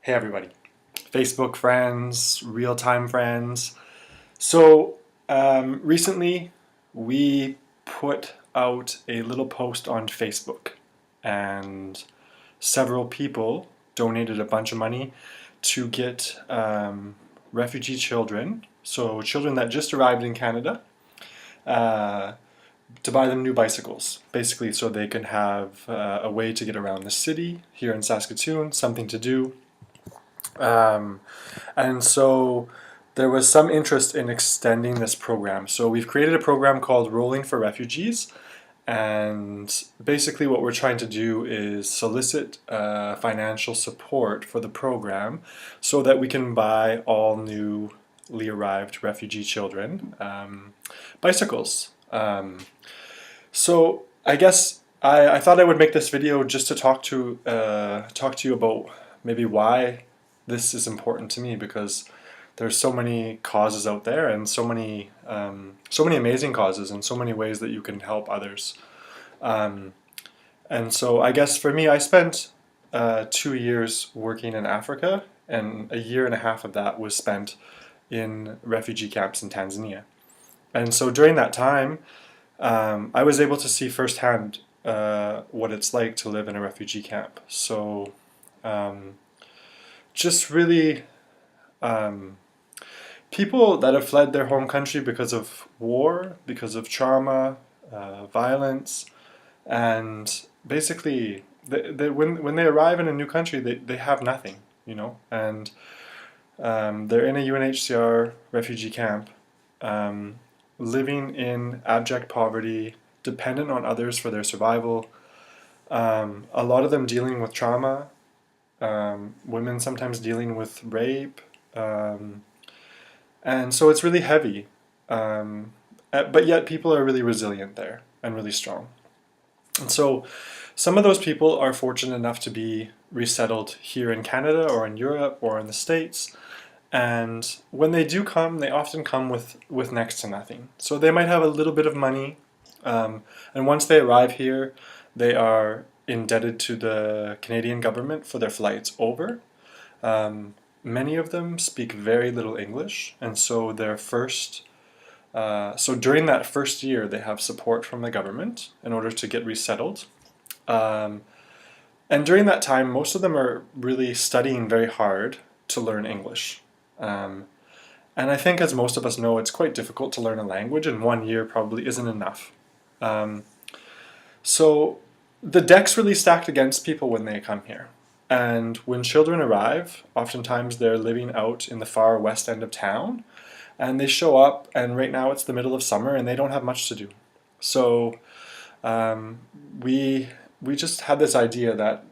Hey everybody, Facebook friends, real-time friends. So recently we put out a little post on Facebook and several people donated a bunch of money to get refugee children, so children that just arrived in Canada, uh, to buy them new bicycles, basically so they can have a way to get around the city here in Saskatoon, something to do. Um, and so there was some interest in extending this program. So we've created a program called Rolling for Refugees. And basically, what we're trying to do is solicit financial support for the program so that we can buy all newly arrived refugee children bicycles. So I guess I thought I would make this video just to talk to you about maybe why this is important to me, because there's so many causes out there and so many amazing causes and so many ways that you can help others. Um, and so I guess for me, I spent 2 years working in Africa, and a year and a half of that was spent in refugee camps in Tanzania. And so during that time, I was able to see firsthand what it's like to live in a refugee camp. So um, just really um, people that have fled their home country because of war, because of trauma, violence, and basically when they arrive in a new country, they have nothing, and they're in a UNHCR refugee camp, um, living in abject poverty, dependent on others for their survival. A lot of them dealing with trauma, women sometimes dealing with rape, and so it's really heavy. But yet people are really resilient there and really strong. And so some of those people are fortunate enough to be resettled here in Canada or in Europe or in the States. And when they do come, they often come with next to nothing. So they might have a little bit of money, and once they arrive here, they are indebted to the Canadian government for their flights over. Many of them speak very little English, and so so during that first year, they have support from the government in order to get resettled. Um, and during that time, most of them are really studying very hard to learn English. Um, and I think, as most of us know, it's quite difficult to learn a language, and 1 year probably isn't enough. Um, so the deck's really stacked against people when they come here. And when children arrive, oftentimes they're living out in the far west end of town, and they show up, and right now it's the middle of summer, and they don't have much to do. So um, we we just had this idea that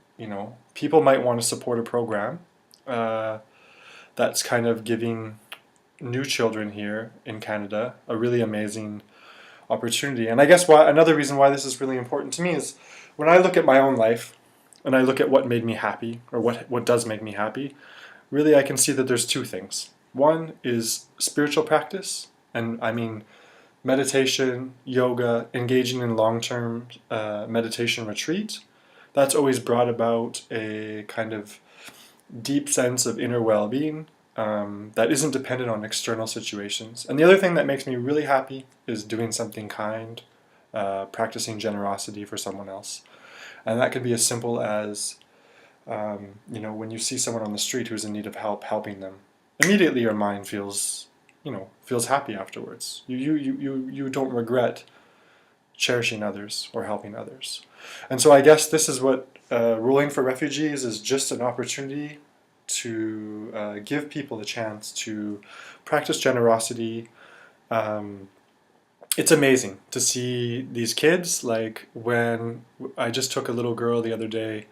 people might want to support a program uh, that's kind of giving new children here in Canada a really amazing opportunity. And I guess another reason why this is really important to me is when I look at my own life and I look at what made me happy, or what does make me happy, really I can see that there's two things. One is spiritual practice, and I mean meditation, yoga, engaging in long-term meditation retreat. That's always brought about a kind of deep sense of inner well-being that isn't dependent on external situations. And the other thing that makes me really happy is doing something kind, practicing generosity for someone else. And that could be as simple as, when you see someone on the street who's in need of help, helping them. Immediately your mind feels happy afterwards. You don't regret cherishing others or helping others. And so I guess this is what Ruling for Refugees is, just an opportunity to give people the chance to practice generosity. It's amazing to see these kids. Like, when I just took a little girl the other day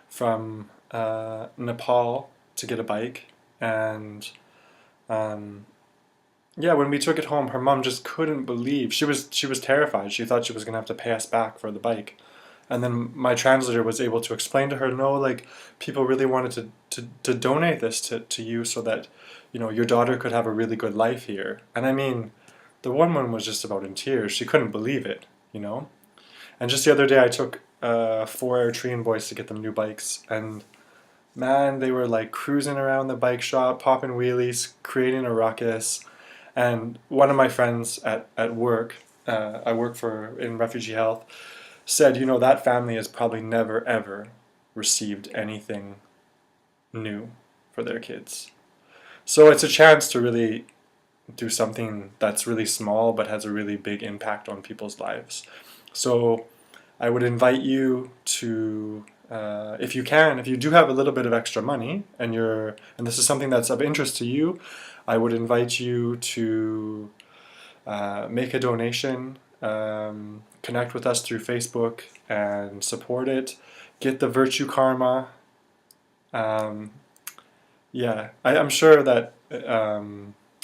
from Nepal to get a bike, and yeah, when we took it home, her mom just couldn't believe. She was terrified. She thought she was gonna have to pay us back for the bike. And then my translator was able to explain to her, no, like, people really wanted to donate this to you so that, your daughter could have a really good life here. And I mean, the woman was just about in tears. She couldn't believe it. And just the other day, I took 4 Eritrean boys to get them new bikes, and man, they were like cruising around the bike shop, popping wheelies, creating a ruckus. And one of my friends at work, I work for in refugee health, said, you know, that family has probably never ever received anything new for their kids. So it's a chance to really do something that's really small but has a really big impact on people's lives. So I would invite you to, if you can, if you do have a little bit of extra money and this is something that's of interest to you, I would invite you to make a donation, connect with us through Facebook and support it. Get the virtue karma. Um, yeah, I'm sure that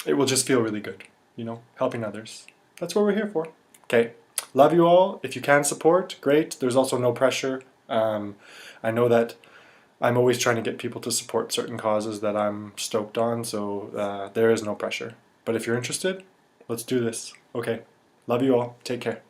it will just feel really good, you know, helping others. That's what we're here for. Okay, love you all. If you can support, great. There's also no pressure. I know that I'm always trying to get people to support certain causes that I'm stoked on, so there is no pressure. But if you're interested, let's do this. Okay, love you all. Take care.